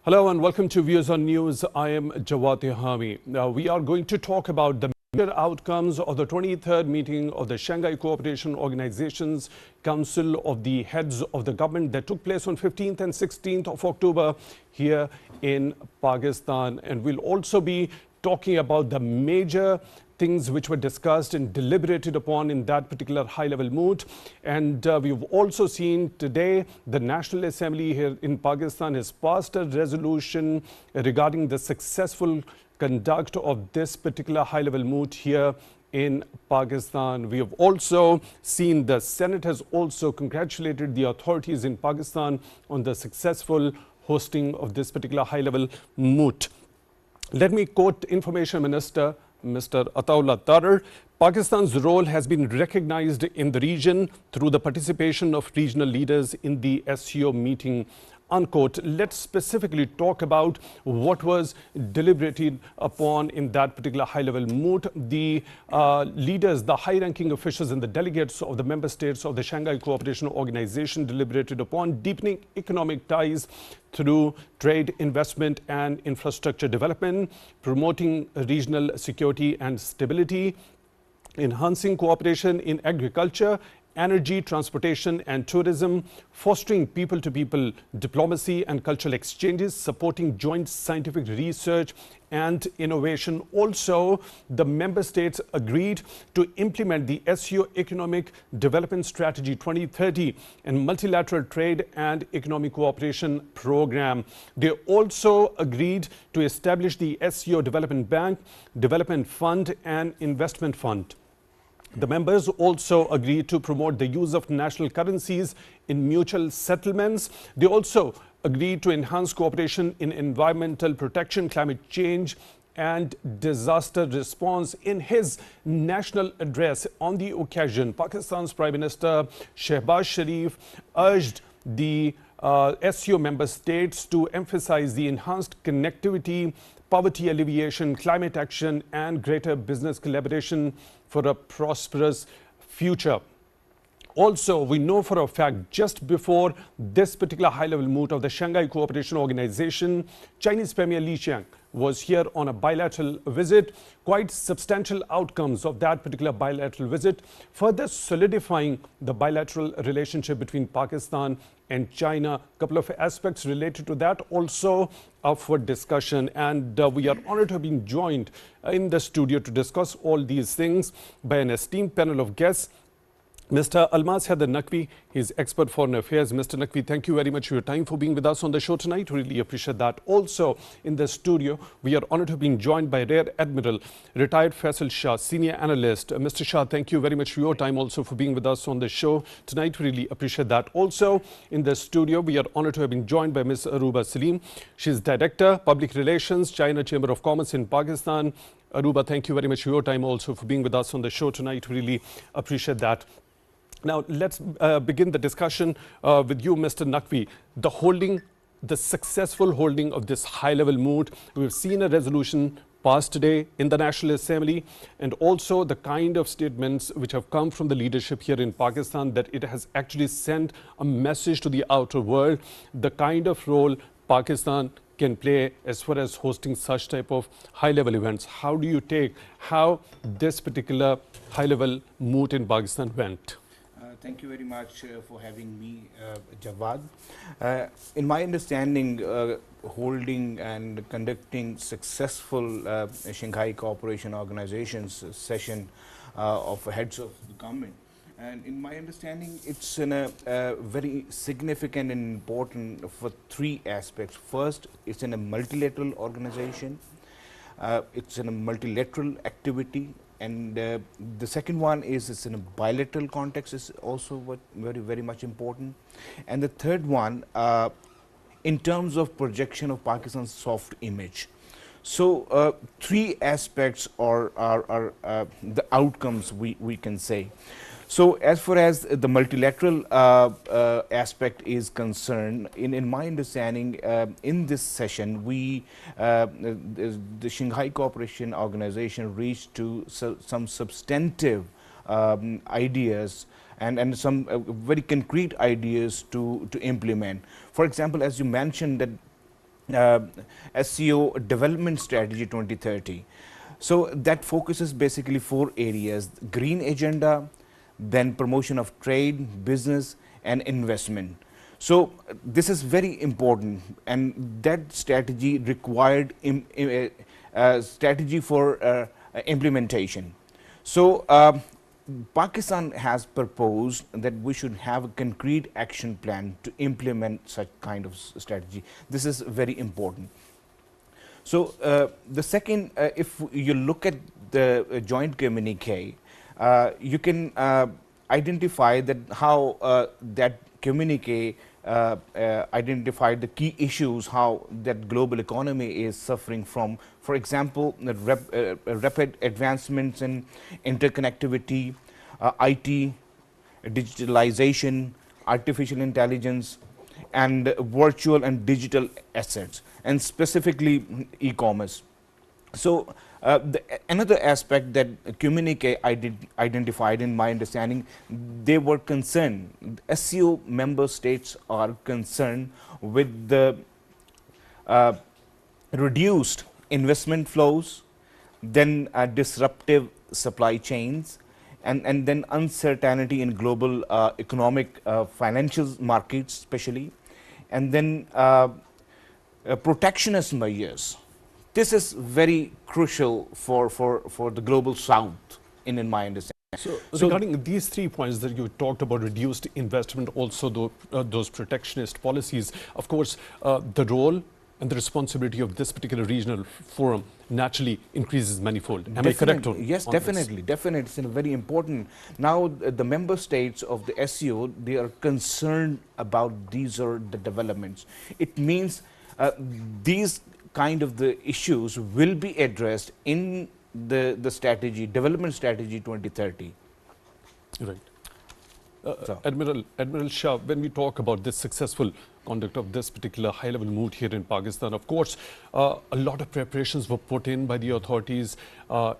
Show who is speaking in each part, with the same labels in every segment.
Speaker 1: Hello and welcome to Views on News. I am Jawad Hami. Now we are going to talk about the major outcomes of the 23rd meeting of the Shanghai Cooperation Organization's Council of the Heads of the Government that took place on 15th and 16th of October here in Pakistan. And we'll also be talking about the major things which were discussed and deliberated upon in that particular high-level mood. And we've also seen today the National Assembly here in Pakistan has passed a resolution regarding the successful conduct of this particular high-level mood here in Pakistan. We have also seen the Senate has also congratulated the authorities in Pakistan on the successful hosting of this particular high-level mood. Let me quote Information Minister Mr. Ataullah Tarar. Pakistan's role has been recognized in the region through the participation of regional leaders in the SCO meeting. Unquote. Let's specifically talk about what was deliberated upon in that particular high-level mood. The leaders, the high-ranking officials and the delegates of the member states of the Shanghai Cooperation Organization deliberated upon deepening economic ties through trade, investment and infrastructure development, promoting regional security and stability, enhancing cooperation in agriculture, energy, transportation and tourism, fostering people-to-people diplomacy and cultural exchanges, supporting joint scientific research and innovation. Also, the member states agreed to implement the SCO Economic Development Strategy 2030 and Multilateral Trade and Economic Cooperation Program. They also agreed to establish the SCO Development Bank, Development Fund and Investment Fund. The members also agreed to promote the use of national currencies in mutual settlements. They also agreed to enhance cooperation in environmental protection, climate change and disaster response. In his national address on the occasion, Pakistan's Prime Minister Shehbaz Sharif urged the SCO member states to emphasize the enhanced connectivity, poverty alleviation, climate action and greater business collaboration for a prosperous future. Also, we know for a fact just before this particular high-level mood of the Shanghai Cooperation Organization, Chinese Premier Li Qiang was here on a bilateral visit. Quite substantial outcomes of that particular bilateral visit, further solidifying the bilateral relationship between Pakistan and China. A couple of aspects related to that also up for discussion. And we are honored to have been joined in the studio to discuss all these things by an esteemed panel of guests. Mr. Almas Haider Naqvi, he's expert foreign affairs. Mr. Naqvi, thank you very much for your time, for being with us on the show tonight. Really appreciate that. Also in the studio, we are honored to have been joined by Rear Admiral, retired Faisal Shah, senior analyst. Mr. Shah, thank you very much for your time, also for being with us on the show tonight. Really appreciate that. Also in the studio, we are honored to have been joined by Ms. Arubah Saleem. She's Director, Public Relations, China Chamber of Commerce in Pakistan. Arubah, thank you very much for your time, also for being with us on the show tonight. Really appreciate that. Now, let's begin the discussion with you, Mr. Naqvi. The successful holding of this high-level mood. We've seen a resolution passed today in the National Assembly, and also the kind of statements which have come from the leadership here in Pakistan, that it has actually sent a message to the outer world, the kind of role Pakistan can play as far as hosting such type of high-level events. How do you take how this particular high-level mood in Pakistan went?
Speaker 2: Thank you very much for having me, Jawad. In my understanding, holding and conducting successful Shanghai Cooperation Organization's session of heads of the government, and in my understanding, it's very significant and important for three aspects. First, it's in a multilateral organization. It's in a multilateral activity. And the second one is it's in a bilateral context, is also very much important. And the third one, in terms of projection of Pakistan's soft image. So three aspects are the outcomes we can say. So as far as the multilateral aspect is concerned, in my understanding, in this session, the Shanghai Cooperation Organization reached to some substantive ideas and some very concrete ideas to implement. For example, as you mentioned, that uh, SCO Development Strategy 2030. So that focuses basically 4 areas: green agenda, then promotion of trade, business, and investment. So this is very important, and that strategy required strategy for implementation. So Pakistan has proposed that we should have a concrete action plan to implement such kind of strategy. This is very important. So the second, if you look at the joint communique, you can identify that how that communique identified the key issues, how that global economy is suffering from, for example, the rapid advancements in interconnectivity, IT, digitalization, artificial intelligence, and virtual and digital assets, and specifically e-commerce. So another aspect that communique identified, in my understanding, they were concerned, SCO member states are concerned with the reduced investment flows, then disruptive supply chains, and then uncertainty in global economic financial markets especially, and then protectionist measures. This is very crucial for the global south, in my understanding.
Speaker 1: So regarding these 3 points that you talked about, reduced investment, also those protectionist policies, of course, the role and the responsibility of this particular regional forum naturally increases manifold. Am I correct on?
Speaker 2: Yes, definitely, definitely. It's very important. Now, the member states of the SCO, they are concerned about these are the developments. It means these kind of the issues will be addressed in the strategy, development strategy 2030.
Speaker 1: Right. Admiral Shah, when we talk about this successful conduct of this particular high-level mood here in Pakistan, of course, a lot of preparations were put in by the authorities.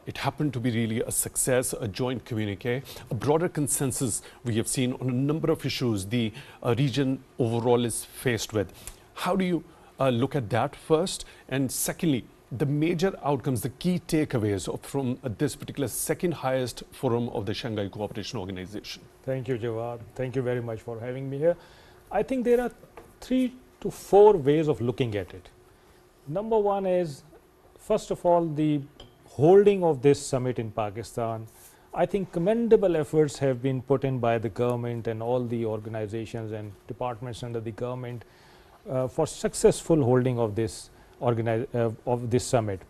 Speaker 1: It happened to be really a success, a joint communique, a broader consensus we have seen on a number of issues the region overall is faced with. How do you look at that first? And secondly, the major outcomes, the key takeaways from this particular second highest forum of the Shanghai Cooperation Organization.
Speaker 3: Thank you, Jawad. Thank you very much for having me here. I think there are 3 to 4 ways of looking at it. Number one is, first of all, the holding of this summit in Pakistan. I think commendable efforts have been put in by the government and all the organizations and departments under the government for successful holding of this summit.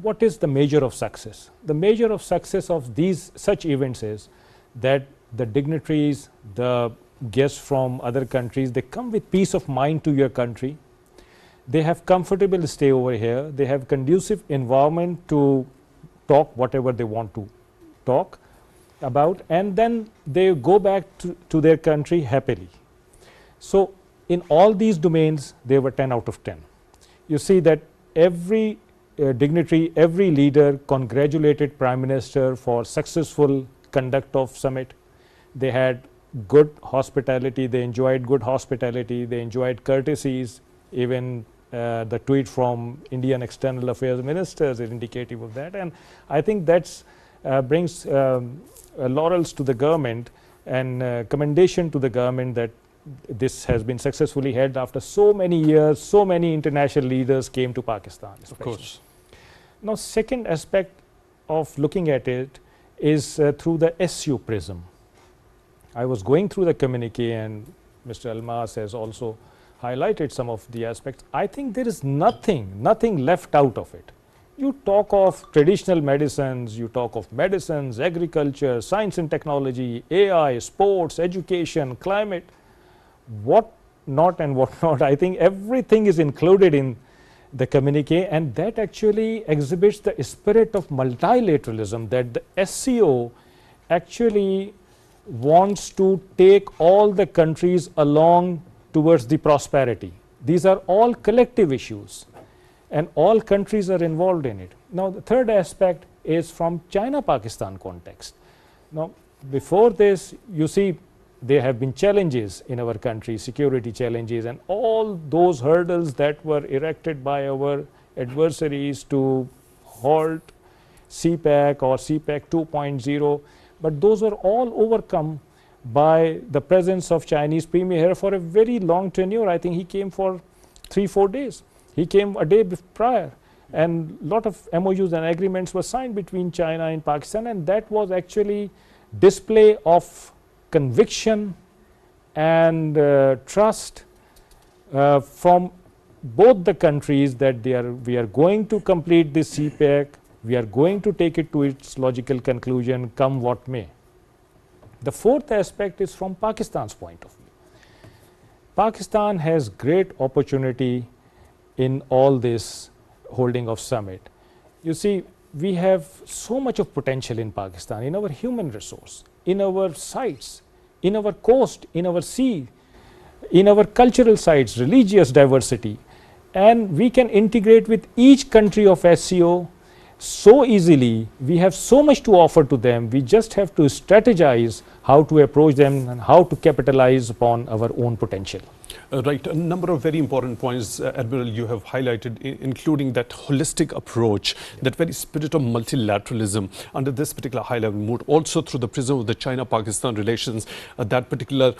Speaker 3: What is the measure of success? The measure of success of such events is that the dignitaries, the guests from other countries, they come with peace of mind to your country. They have comfortable stay over here. They have conducive environment to talk whatever they want to talk about, and then they go back to their country happily. So in all these domains, they were 10 out of 10. You see that every dignitary, every leader congratulated Prime Minister for successful conduct of summit. They had good hospitality, they enjoyed good hospitality, they enjoyed courtesies. Even the tweet from Indian External Affairs Ministers is indicative of that. And I think that brings laurels to the government and commendation to the government that this has been successfully held after so many years. So many international leaders came to Pakistan, especially.
Speaker 1: Of course.
Speaker 3: Now, second aspect of looking at it is through the SU prism. I was going through the communique, and Mr. Almas has also highlighted some of the aspects. I think there is nothing left out of it. You talk of traditional medicines, you talk of medicines, agriculture, science and technology, AI, sports, education, climate, what not and what not. I think everything is included in the communique, and that actually exhibits the spirit of multilateralism, that the SCO actually wants to take all the countries along towards the prosperity. These are all collective issues, and all countries are involved in it. Now, the third aspect is from China-Pakistan context. Now, before this, you see, there have been challenges in our country, security challenges, and all those hurdles that were erected by our adversaries to halt CPEC or CPEC 2.0, but those were all overcome by the presence of Chinese premier here for a very long tenure. I think he came for 3-4 days. He came a day prior, and lot of MOUs and agreements were signed between China and Pakistan, and that was actually display of conviction and trust from both the countries that we are going to complete this CPEC, we are going to take it to its logical conclusion, come what may. The fourth aspect is from Pakistan's point of view. Pakistan has great opportunity in all this holding of summit. You see, we have so much of potential in Pakistan, in our human resource, in our sites, in our coast, in our sea, in our cultural sites, religious diversity, and we can integrate with each country of SCO so easily. We have so much to offer to them. We just have to strategize how to approach them and how to capitalize upon our own potential.
Speaker 1: Right, a number of very important points, Admiral, you have highlighted, including that holistic approach, that very spirit of multilateralism under this particular high-level mood, also through the prism of the China-Pakistan relations, that particular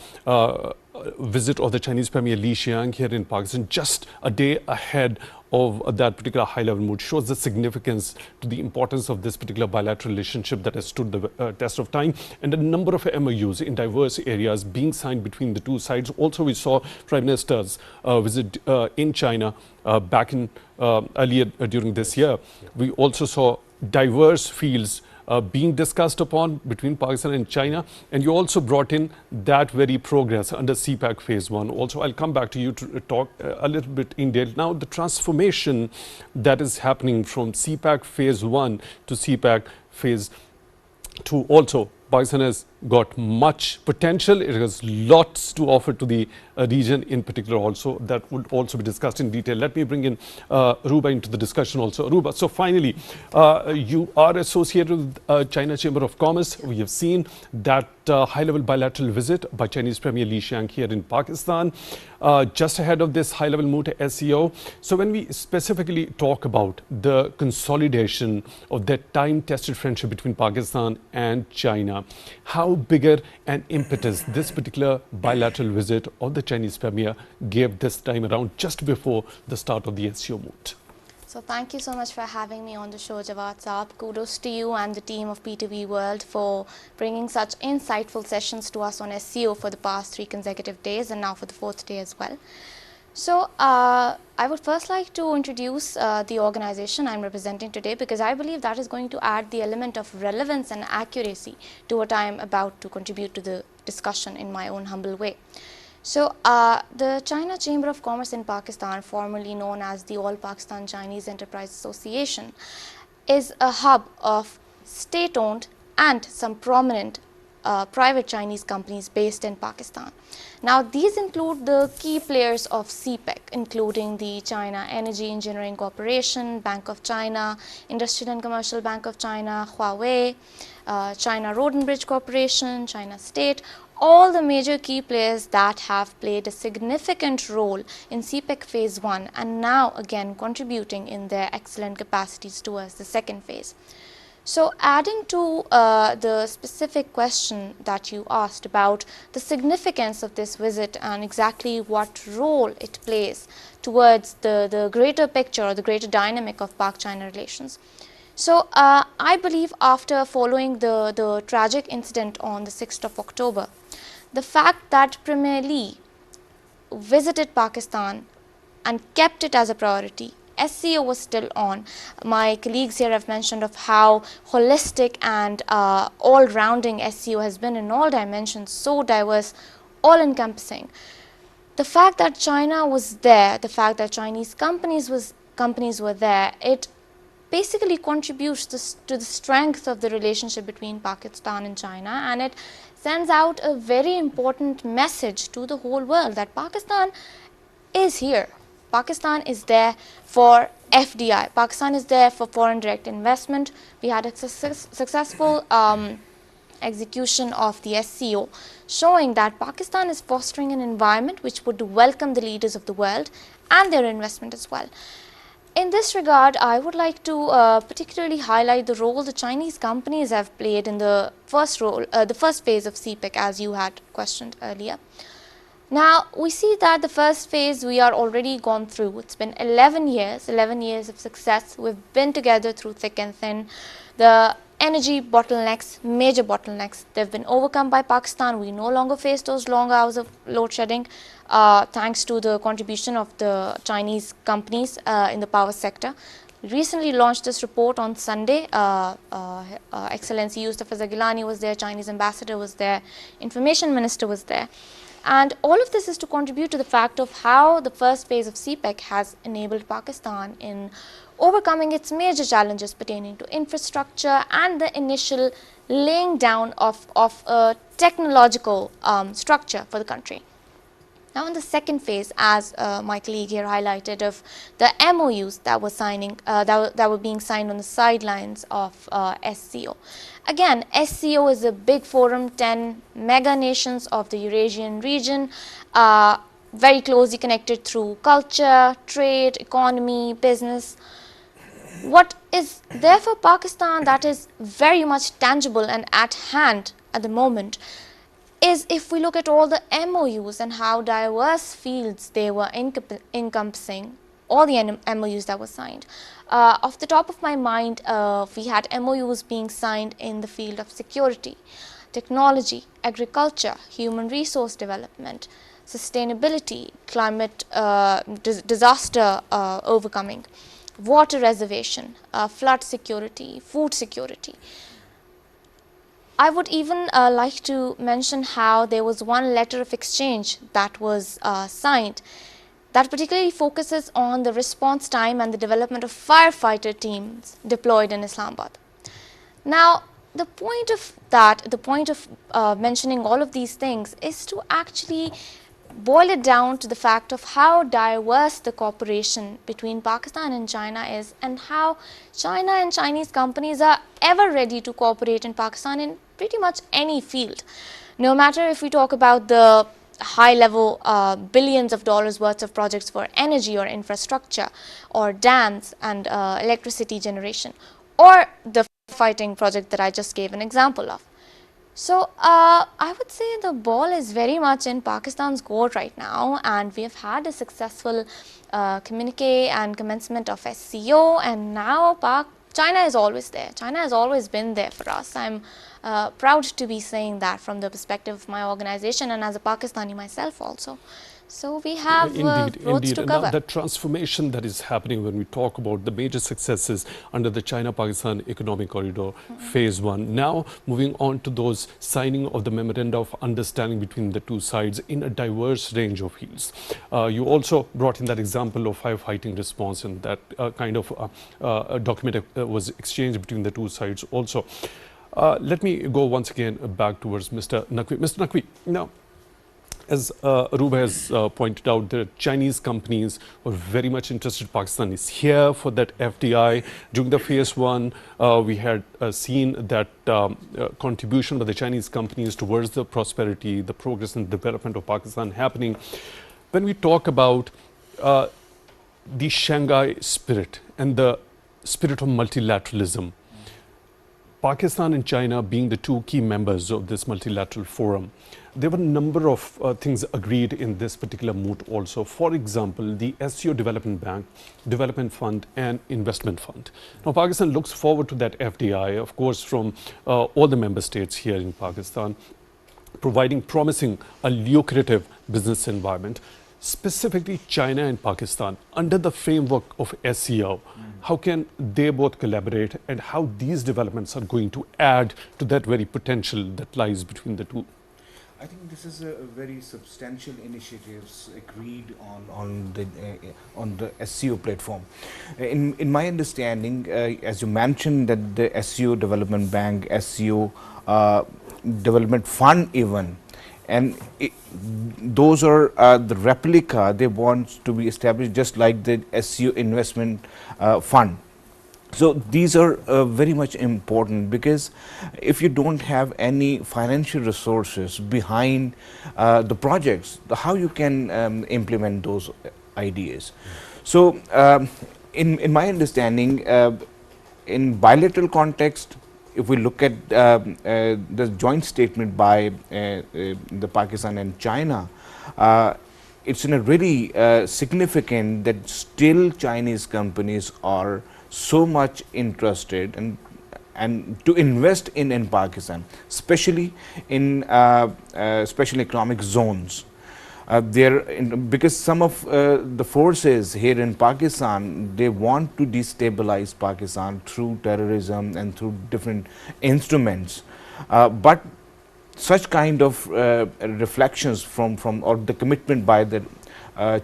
Speaker 1: visit of the Chinese Premier Li Qiang here in Pakistan, just a day ahead of that particular high-level mood, shows the significance to the importance of this particular bilateral relationship that has stood the test of time, and a number of MOUs in diverse areas being signed between the two sides. Also, we saw Prime Minister's visit in China back in earlier during this year. We also saw diverse fields being discussed upon between Pakistan and China, and you also brought in that very progress under CPEC phase 1. Also, I'll come back to you to talk a little bit in detail. Now, the transformation that is happening from CPEC phase 1 to CPEC phase 2 also. Pakistan has got much potential. It has lots to offer to the region in particular also. That would also be discussed in detail. Let me bring in Arubah into the discussion also. Arubah, so finally, you are associated with China Chamber of Commerce. We have seen that high-level bilateral visit by Chinese Premier Li Qiang here in Pakistan, just ahead of this high-level move to SCO. So when we specifically talk about the consolidation of that time-tested friendship between Pakistan and China, how bigger an impetus this particular bilateral visit of the Chinese Premier gave this time around just before the start of the SCO mood?
Speaker 4: So thank you so much for having me on the show, Jawad Saab. Kudos to you and the team of P2V World for bringing such insightful sessions to us on SCO for the past 3 consecutive days and now for the 4th day as well. So I would first like to introduce the organization I'm representing today, because I believe that is going to add the element of relevance and accuracy to what I am about to contribute to the discussion in my own humble way. So the China Chamber of Commerce in Pakistan, formerly known as the All Pakistan Chinese Enterprise Association, is a hub of state-owned and some prominent private Chinese companies based in Pakistan. Now, these include the key players of CPEC, including the China Energy Engineering Corporation, Bank of China, Industrial and Commercial Bank of China, Huawei, China Road and Bridge Corporation, China State, all the major key players that have played a significant role in CPEC phase 1 and now again contributing in their excellent capacities towards the 2nd phase. So adding to the specific question that you asked about the significance of this visit and exactly what role it plays towards the greater picture or the greater dynamic of Pak-China relations. So I believe after following the tragic incident on the 6th of October, the fact that Premier Li visited Pakistan and kept it as a priority, SCO was still on. My colleagues here have mentioned of how holistic and all-rounding SCO has been in all dimensions, so diverse, all-encompassing. The fact that China was there, the fact that Chinese companies were there, it basically contributes to the strength of the relationship between Pakistan and China, and it sends out a very important message to the whole world that Pakistan is here. Pakistan is there for FDI. Pakistan is there for foreign direct investment. We had a successful execution of the SCO, showing that Pakistan is fostering an environment which would welcome the leaders of the world and their investment as well. In this regard, I would like to particularly highlight the role the Chinese companies have played in the first phase of CPEC, as you had questioned earlier. Now, we see that the first phase we are already gone through. It's been 11 years of success. We've been together through thick and thin. The energy bottlenecks, major bottlenecks, they've been overcome by Pakistan. We no longer face those long hours of load shedding, thanks to the contribution of the Chinese companies in the power sector. We recently launched this report on Sunday. Excellency Yustafa Zagilani was there, Chinese ambassador was there, information minister was there. And all of this is to contribute to the fact of how the first phase of CPEC has enabled Pakistan in overcoming its major challenges pertaining to infrastructure and the initial laying down of a technological structure for the country. Now in the second phase, as my colleague here highlighted, of the MOUs that were being signed on the sidelines of SCO. Again, SCO is a big forum, 10 mega nations of the Eurasian region, very closely connected through culture, trade, economy, business. What is there for Pakistan that is very much tangible and at hand at the moment is if we look at all the MOUs and how diverse fields they were encompassing, all the MOUs that were signed. Off the top of my mind, we had MOUs being signed in the field of security, technology, agriculture, human resource development, sustainability, climate disaster overcoming, water reservation, flood security, food security. I would even like to mention how there was one letter of exchange that was signed that particularly focuses on the response time and the development of firefighter teams deployed in Islamabad. Now, the point of mentioning all of these things is to actually boil it down to the fact of how diverse the cooperation between Pakistan and China is, and how China and Chinese companies are ever ready to cooperate in Pakistan in pretty much any field. No matter if we talk about the high level billions of dollars worth of projects for energy or infrastructure or dams and electricity generation, or the fighting project that I just gave an example of. So I would say the ball is very much in Pakistan's court right now, and we have had a successful communique and commencement of SCO, and now China is always there. China has always been there for us. I'm proud to be saying that from the perspective of my organization and as a Pakistani myself also. So we have roads to cover.
Speaker 1: Now, the transformation that is happening when we talk about the major successes under the China-Pakistan Economic Corridor Phase 1. Now, moving on to those signing of the Memoranda of Understanding between the two sides in a diverse range of fields. You also brought in that example of firefighting response, and that kind of a document was exchanged between the two sides also. Let me go once again back towards Mr. Naqvi. Mr. Naqvi, now, as Arubah has pointed out, the Chinese companies were very much interested. Pakistan is here for that FDI. During the phase 1, we had seen that contribution by the Chinese companies towards the prosperity, the progress and development of Pakistan happening. When we talk about the Shanghai spirit and the spirit of multilateralism, Pakistan and China being the two key members of this multilateral forum, there were a number of things agreed in this particular mood also. For example, the SCO Development Bank, Development Fund and Investment Fund. Now, Pakistan looks forward to that FDI, of course, from all the member states here in Pakistan, promising a lucrative business environment. Specifically China and Pakistan, under the framework of SCO, how can they both collaborate, and how these developments are going to add to that very potential that lies between the two?
Speaker 2: I think this is a very substantial initiatives agreed on the SCO platform. In my understanding, as you mentioned, that the SCO Development Bank, SCO Development Fund even, and those are the replica they want to be established just like the SCO Investment Fund. So these are very much important, because if you don't have any financial resources behind the projects, how you can implement those ideas. So in my understanding, in bilateral context, if we look at the joint statement by the Pakistan and China, it's in a really significant that still Chinese companies are so much interested and to invest in Pakistan, especially in special economic zones. Because some of the forces here in Pakistan, they want to destabilize Pakistan through terrorism and through different instruments. But such kind of reflections from or the commitment by the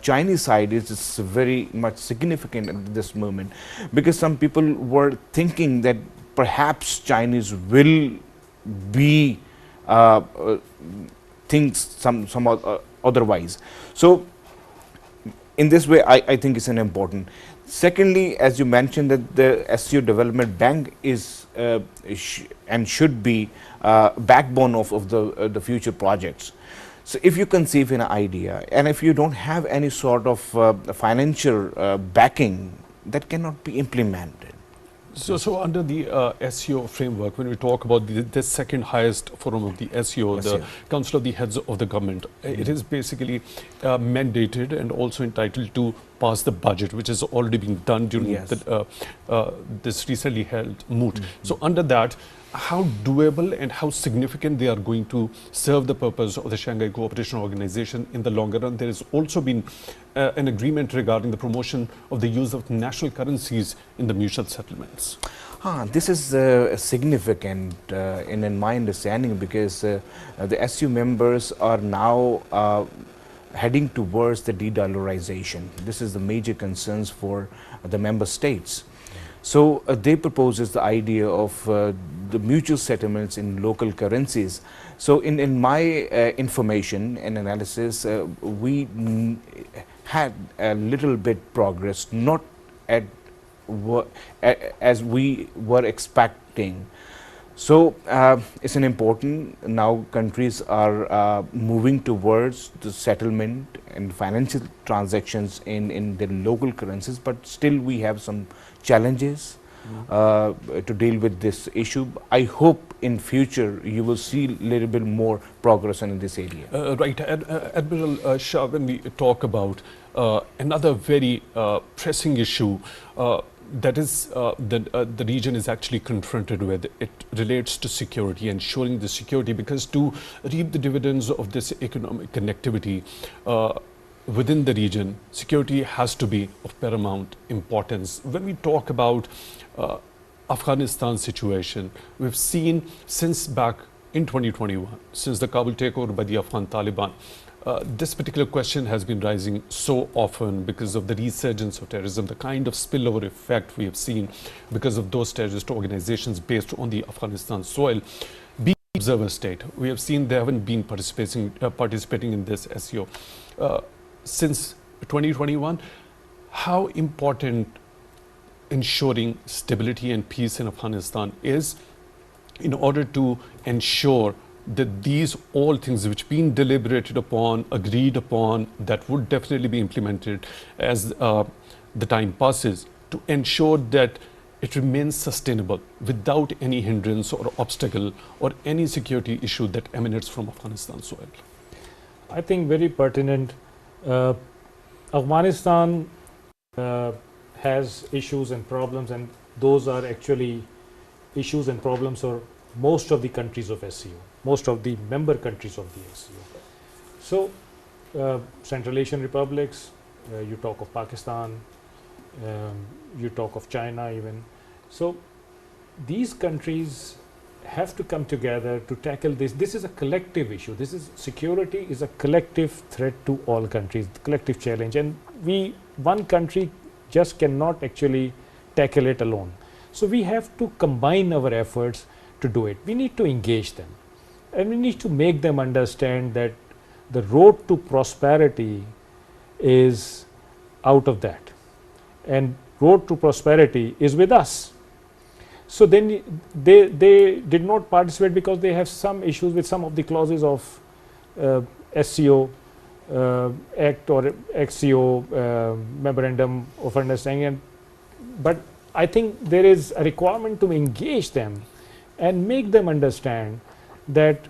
Speaker 2: Chinese side is very much significant at this moment, because some people were thinking that perhaps Chinese will be things some otherwise. So in this way, I think it's an important. Secondly, as you mentioned, that the SCO Development Bank is and should be backbone of the future projects. So if you conceive an idea, and if you don't have any sort of financial backing, that cannot be implemented.
Speaker 1: So under the SCO framework, when we talk about the second highest forum of the SCO, the Council of the Heads of the Government, it is basically mandated and also entitled to pass the budget, which is already being done during this recently held moot. So under that, how doable and how significant they are going to serve the purpose of the Shanghai Cooperation Organization in the longer run? There has also been an agreement regarding the promotion of the use of national currencies in the mutual settlements.
Speaker 2: This is significant in my understanding, because the SU members are now heading towards the de-dollarization. This is the major concerns for the member states. So they proposes the idea of the mutual settlements in local currencies. So in my information and analysis, we had a little bit progress, not at as we were expecting. So it's an important, now countries are moving towards the settlement and financial transactions in the local currencies, but still we have some challenges to deal with this issue. I hope in future you will see a little bit more progress in this area.
Speaker 1: Right, Admiral Shah, when we talk about another very pressing issue that is the region is actually confronted with, it relates to security, ensuring the security, because to reap the dividends of this economic connectivity within the region, security has to be of paramount importance. When we talk about Afghanistan situation, we've seen since back in 2021, since the Kabul takeover by the Afghan Taliban, this particular question has been rising so often because of the resurgence of terrorism, the kind of spillover effect we have seen because of those terrorist organizations based on the Afghanistan soil. Being an observer state, we have seen they haven't been participating in this SCO since 2021. How important ensuring stability and peace in Afghanistan is in order to ensure that these all things which been deliberated upon, agreed upon, that would definitely be implemented as the time passes, to ensure that it remains sustainable without any hindrance or obstacle or any security issue that emanates from Afghanistan soil.
Speaker 3: I think very pertinent. Afghanistan has issues and problems, and those are actually issues and problems for most of the countries of SCO, most of the member countries of the SCO. So Central Asian republics, you talk of Pakistan, you talk of China even. So these countries have to come together to tackle this. This is a collective issue. This is security is a collective threat to all countries, collective challenge, and one country just cannot actually tackle it alone. So we have to combine our efforts to do it. We need to engage them, and we need to make them understand that the road to prosperity is out of that, and road to prosperity is with us. So then they did not participate because they have some issues with some of the clauses of SCO Act or SCO Memorandum of Understanding. But I think there is a requirement to engage them and make them understand that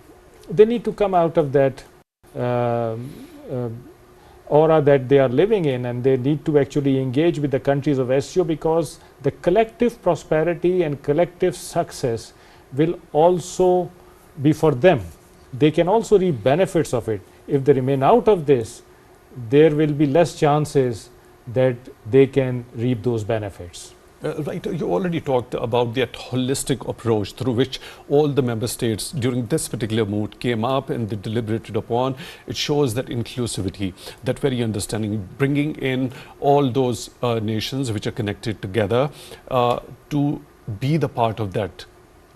Speaker 3: they need to come out of that aura that they are living in, and they need to actually engage with the countries of SCO, because the collective prosperity and collective success will also be for them. They can also reap benefits of it. If they remain out of this, there will be less chances that they can reap those benefits.
Speaker 1: Right, you already talked about that holistic approach through which all the member states during this particular mood came up and they deliberated upon. It shows that inclusivity, that very understanding, bringing in all those nations which are connected together to be the part of that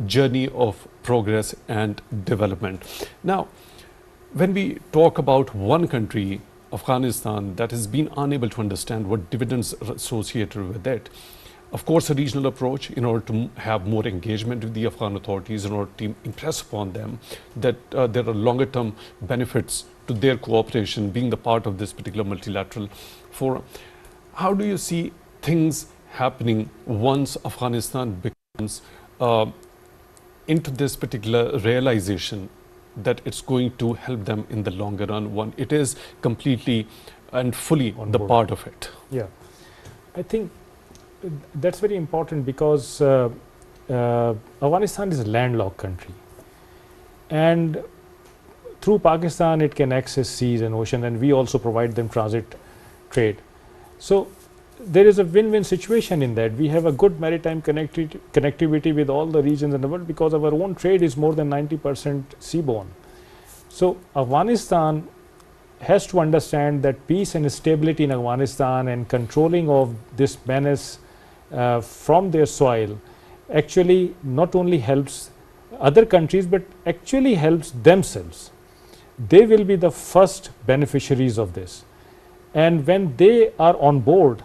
Speaker 1: journey of progress and development. Now, when we talk about one country, Afghanistan, that has been unable to understand what dividends are associated with it, of course, a regional approach in order to have more engagement with the Afghan authorities, in order to impress upon them that there are longer term benefits to their cooperation being the part of this particular multilateral forum. How do you see things happening once Afghanistan becomes into this particular realization that it's going to help them in the longer run, when it is completely and fully on the part of it?
Speaker 3: Yeah, I think that's very important, because Afghanistan is a landlocked country, and through Pakistan it can access seas and ocean, and we also provide them transit trade. So there is a win-win situation in that. We have a good maritime connectivity with all the regions in the world, because our own trade is more than 90% seaborne. So Afghanistan has to understand that peace and stability in Afghanistan and controlling of this menace from their soil actually not only helps other countries, but actually helps themselves. They will be the first beneficiaries of this, and when they are on board,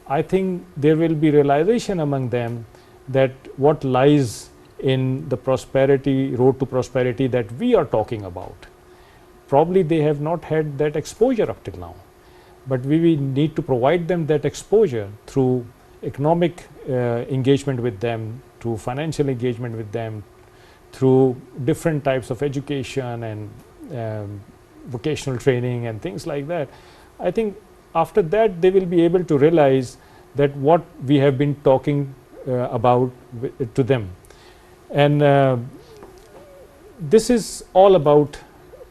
Speaker 3: I think there will be realization among them that what lies in the prosperity, road to prosperity that we are talking about. Probably they have not had that exposure up till now, but we will need to provide them that exposure through economic engagement with them, through financial engagement with them, through different types of education and vocational training and things like that. I think after that they will be able to realize that what we have been talking about to them. And this is all about,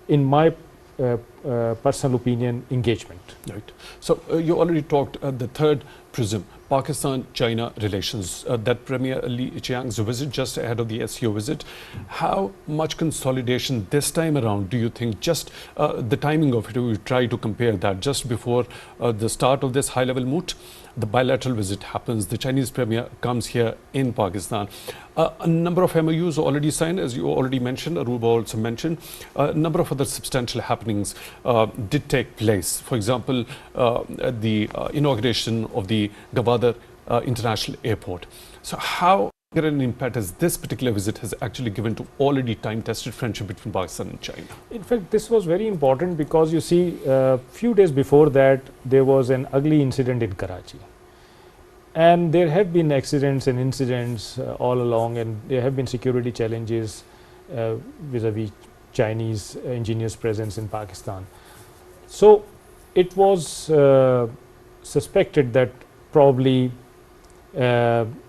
Speaker 3: in my personal opinion, engagement.
Speaker 1: Right. So you already talked the third prism, Pakistan-China relations, that Premier Li Qiang's visit just ahead of the SCO visit. How much consolidation this time around do you think? Just the timing of it, we try to compare that just before the start of this high-level moot. The bilateral visit happens, the Chinese Premier comes here in Pakistan. A number of MOUs already signed, as you already mentioned, Arubah also mentioned. A number of other substantial happenings did take place. For example, the inauguration of the Gwadar International Airport. So how great an impact has this particular visit has actually given to already time-tested friendship between Pakistan and China?
Speaker 3: In fact, this was very important because you see, a few days before that, there was an ugly incident in Karachi. And there have been accidents and incidents all along, and there have been security challenges vis-a-vis Chinese engineers' presence in Pakistan. So it was suspected that probably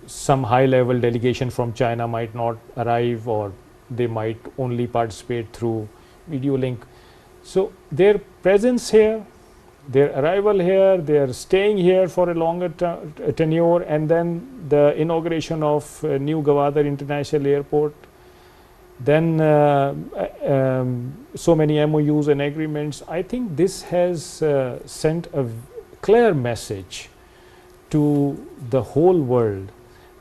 Speaker 3: some high-level delegation from China might not arrive, or they might only participate through video link. So their presence here, their arrival here, they are staying here for a longer tenure, and then the inauguration of new Gwadar International Airport, then so many MOUs and agreements. I think this has sent a clear message to the whole world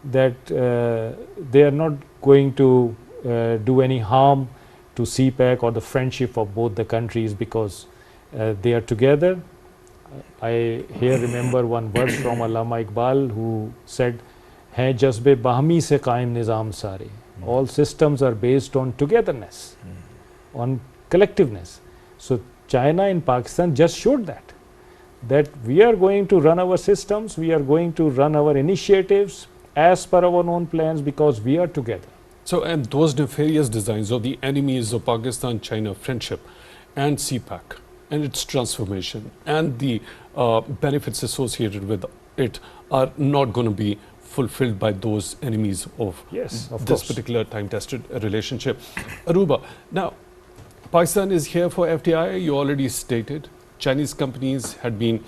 Speaker 3: that they are not going to do any harm to CPEC or the friendship of both the countries, because they are together. I here remember one verse from Allama Iqbal, who said, हैं जज्बे बाहमी से कायम निज़ाम सारे. All systems are based on togetherness, on collectiveness. So China and Pakistan just showed that we are going to run our systems, we are going to run our initiatives as per our own plans because we are together.
Speaker 1: So, and those nefarious designs of the enemies of Pakistan-China friendship and CPAC and its transformation and the benefits associated with it are not going to be fulfilled by those enemies of this particular time-tested relationship. Arubah, now Pakistan is here for FDI, you already stated. Chinese companies had been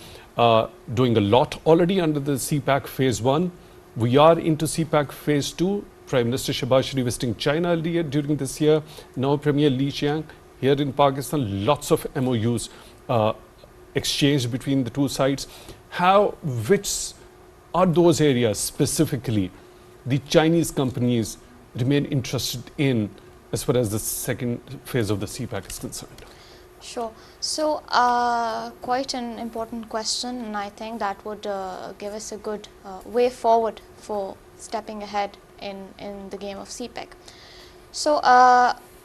Speaker 1: doing a lot already under the CPAC phase 1. We are into CPAC phase 2. Prime Minister Shahbaz Sharif visiting China earlier during this year. Now Premier Li Qiang here in Pakistan. Lots of MOUs exchanged between the two sides. Which are those areas specifically the Chinese companies remain interested in as far as the second phase of the CPAC is concerned?
Speaker 4: Sure. So, quite an important question, and I think that would give us a good way forward for stepping ahead in the game of CPEC. So,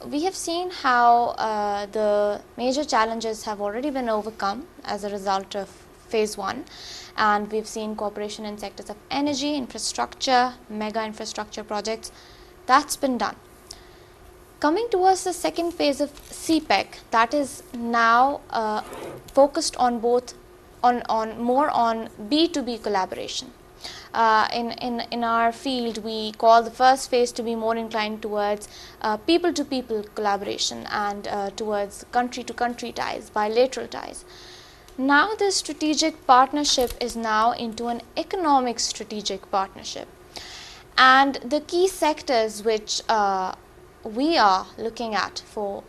Speaker 4: we have seen how the major challenges have already been overcome as a result of phase 1, and we've seen cooperation in sectors of energy, infrastructure, mega infrastructure projects. That's been done. Coming towards the second phase of CPEC, that is now focused on more on B2B collaboration. In our field, we call the first phase to be more inclined towards people-to-people collaboration and towards country-to-country ties, bilateral ties. Now the strategic partnership is now into an economic strategic partnership, and the key sectors which we are looking at for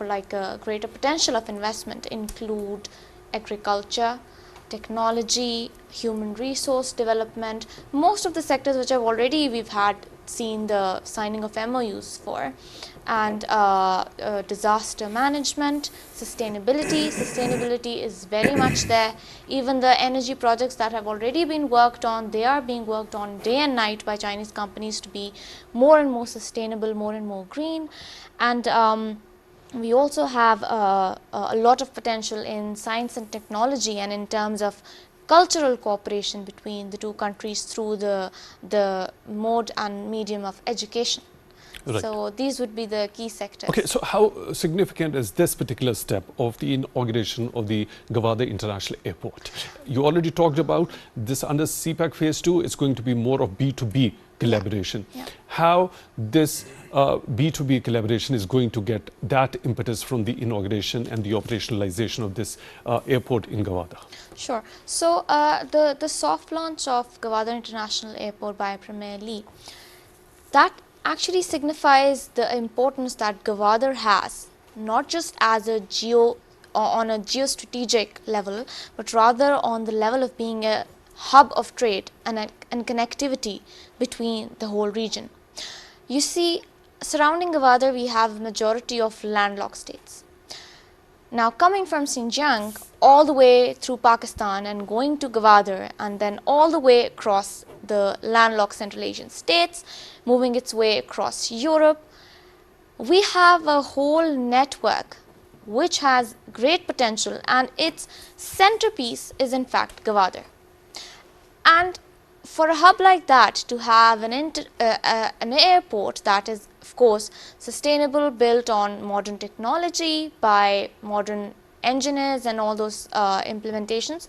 Speaker 4: like a greater potential of investment include agriculture, technology, human resource development, most of the sectors which we've had seen the signing of MOUs for, and disaster management, sustainability. Sustainability is very much there. Even the energy projects that have already been worked on, they are being worked on day and night by Chinese companies to be more and more sustainable, more and more green. And we also have a lot of potential in science and technology, and in terms of cultural cooperation between the two countries through the mode and medium of education. Right. So these would be the key sectors.
Speaker 1: Okay, so how significant is this particular step of the inauguration of the Gwadar International Airport? You already talked about this under CPAC phase 2, it's going to be more of B2B collaboration.
Speaker 4: Yeah.
Speaker 1: How this B2B collaboration is going to get that impetus from the inauguration and the operationalization of this airport in Gwadar?
Speaker 4: Sure. So the soft launch of Gwadar International Airport by Premier Li, that actually signifies the importance that Gwadar has, not just as a on a geostrategic level, but rather on the level of being a hub of trade and connectivity between the whole region. You see, surrounding Gwadar, we have a majority of landlocked states. Now, coming from Xinjiang all the way through Pakistan and going to Gwadar, and then all the way across the landlocked Central Asian states, moving its way across Europe, we have a whole network which has great potential, and its centerpiece is in fact Gwadar. And for a hub like that to have an airport that is, of course, sustainable, built on modern technology by modern engineers and all those implementations,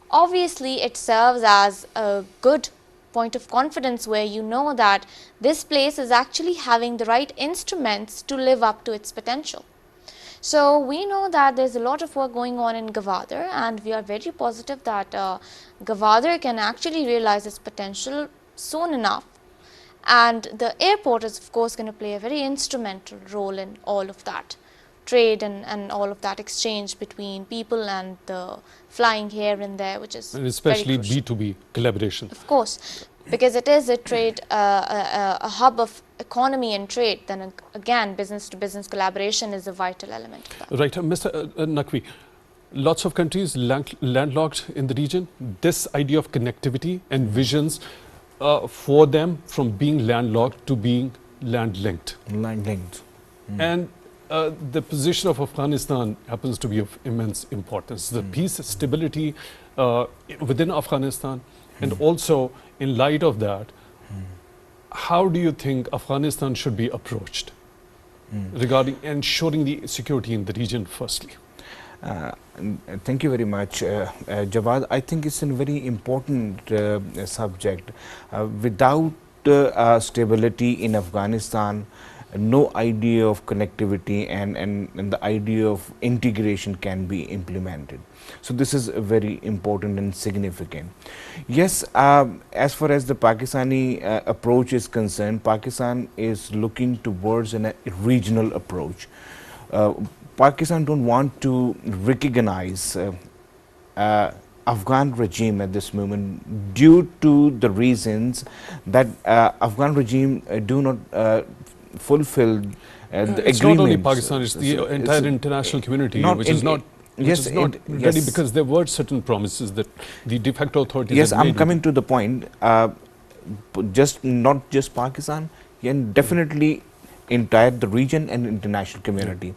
Speaker 4: obviously it serves as a good point of confidence where you know that this place is actually having the right instruments to live up to its potential. So we know that there's a lot of work going on in Gwadar, and we are very positive that Gwadar can actually realize its potential soon enough. And the airport is, of course, going to play a very instrumental role in all of that trade and all of that exchange between people and the flying here and there, which is
Speaker 1: and especially B2B collaboration.
Speaker 4: Of course, because it is a trade, a hub of economy and trade, then again, business-to-business collaboration is a vital element of that.
Speaker 1: Right. Mr. Naqvi, lots of countries landlocked in the region. This idea of connectivity and visions for them from being landlocked to being land-linked.
Speaker 2: Land-linked.
Speaker 1: And the position of Afghanistan happens to be of immense importance. The peace, stability within Afghanistan, and also in light of that, how do you think Afghanistan should be approached regarding ensuring the security in the region firstly?
Speaker 2: Thank you very much, Jawad. I think it's a very important subject. Without stability in Afghanistan, no idea of connectivity and the idea of integration can be implemented. So this is very important and significant. Yes, as far as the Pakistani approach is concerned, Pakistan is looking towards a regional approach. Pakistan don't want to recognize Afghan regime at this moment due to the reasons that Afghan regime do not fulfill the agreements.
Speaker 1: It's not only Pakistan, it's the entire international community, which is not ready, because there were certain promises that the de facto authorities
Speaker 2: Yes,
Speaker 1: had
Speaker 2: I'm
Speaker 1: made.
Speaker 2: coming to the point. Not just Pakistan, and definitely entire the region and international community.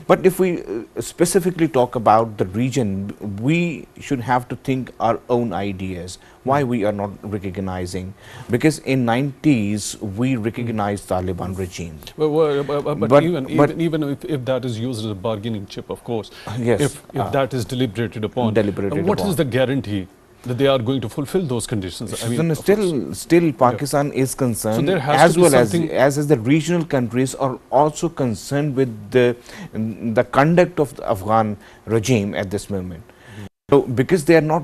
Speaker 2: But if we specifically talk about the region, we should have to think our own ideas. Why we are not recognizing? Because in 90s we recognized Taliban regime.
Speaker 1: But even if that is used as a bargaining chip, of course,
Speaker 2: yes,
Speaker 1: if that is deliberated upon, what is the guarantee that they are going to fulfill those conditions? I mean,
Speaker 2: still Pakistan is concerned,
Speaker 1: so there has to be something,
Speaker 2: as the regional countries are also concerned with the conduct of the Afghan regime at this moment. So because they are not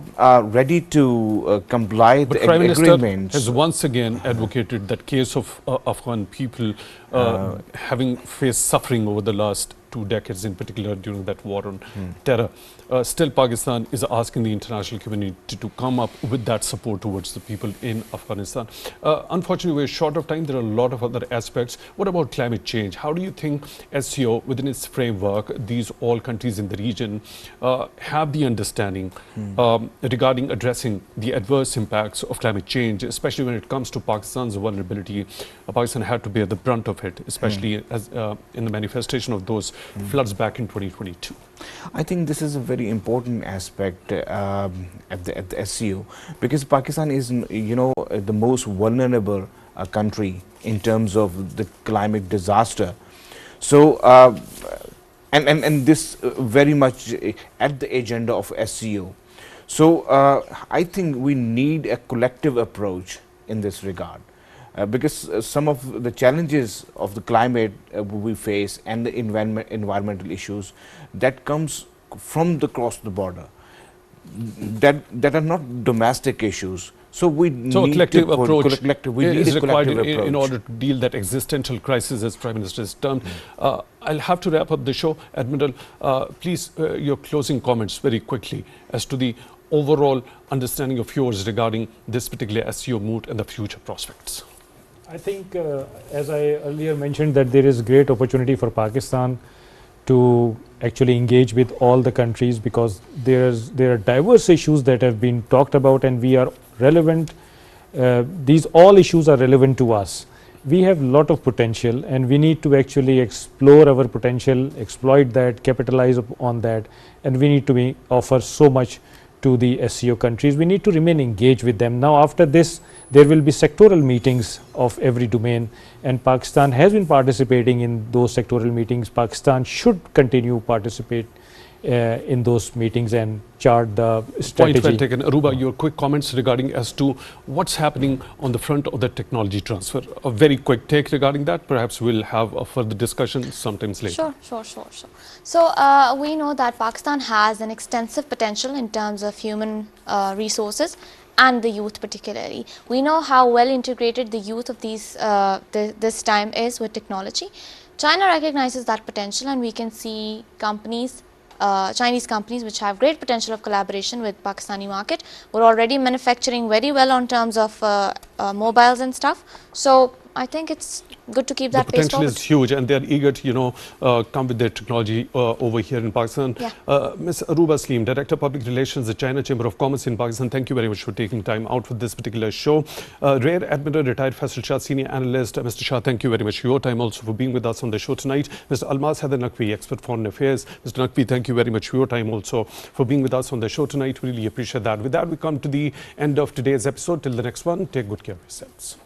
Speaker 2: ready to comply with the
Speaker 1: Prime Minister
Speaker 2: agreements.
Speaker 1: has once again advocated that case of Afghan people having faced suffering over the last 2 decades, in particular during that war on terror. Still, Pakistan is asking the international community to come up with that support towards the people in Afghanistan. Unfortunately, we're short of time. There are a lot of other aspects. What about climate change? How do you think SCO, within its framework, these all countries in the region have the understanding regarding addressing the adverse impacts of climate change, especially when it comes to Pakistan's vulnerability? Pakistan had to bear the brunt of it, especially as in the manifestation of those floods back in 2022.
Speaker 2: I think this is a very important aspect at the SCO, because Pakistan is, the most vulnerable country in terms of the climate disaster. So, and this very much at the agenda of SCO. So, I think we need a collective approach in this regard. Because some of the challenges of the climate we face and the environmental issues that comes from across the border, that are not domestic issues. So we need
Speaker 1: a collective approach
Speaker 2: is
Speaker 1: required in order to deal that existential crisis, as Prime Minister has termed. I'll have to wrap up the show. Admiral, please, your closing comments very quickly as to the overall understanding of yours regarding this particular SCO mood and the future prospects.
Speaker 3: I think, as I earlier mentioned, that there is great opportunity for Pakistan to actually engage with all the countries, because there are diverse issues that have been talked about, and we are relevant. These all issues are relevant to us. We have a lot of potential, and we need to actually explore our potential, exploit that, capitalize on that, and we need to offer so much to the SCO countries. We need to remain engaged with them. Now, after this, there will be sectoral meetings of every domain, and Pakistan has been participating in those sectoral meetings. Pakistan should continue participate in those meetings and chart the strategy.
Speaker 1: Point well taken. Arubah, your quick comments regarding as to what's happening on the front of the technology transfer. A very quick take regarding that. Perhaps we'll have a further discussion sometimes later.
Speaker 4: Sure. So we know that Pakistan has an extensive potential in terms of human resources and the youth particularly. We know how well integrated the youth of this time is with technology. China recognizes that potential, and we can see companies, Chinese companies which have great potential of collaboration with Pakistani market. We're already manufacturing very well on terms of mobiles and stuff. So I think it's good to keep that
Speaker 1: the
Speaker 4: pace
Speaker 1: potential
Speaker 4: forward.
Speaker 1: is huge, and they're eager to, come with their technology over here in Pakistan.
Speaker 4: Yeah.
Speaker 1: Ms. Arubah Saleem, Director of Public Relations at China Chamber of Commerce in Pakistan, thank you very much for taking time out for this particular show. Rear Admiral retired Faisal Shah, Senior Analyst. Mr. Shah, thank you very much for your time, also for being with us on the show tonight. Mr. Almas, Haider Naqvi, Expert Foreign Affairs. Mr. Naqvi, thank you very much for your time also for being with us on the show tonight. Really appreciate that. With that, we come to the end of today's episode. Till the next one, take good care of yourselves.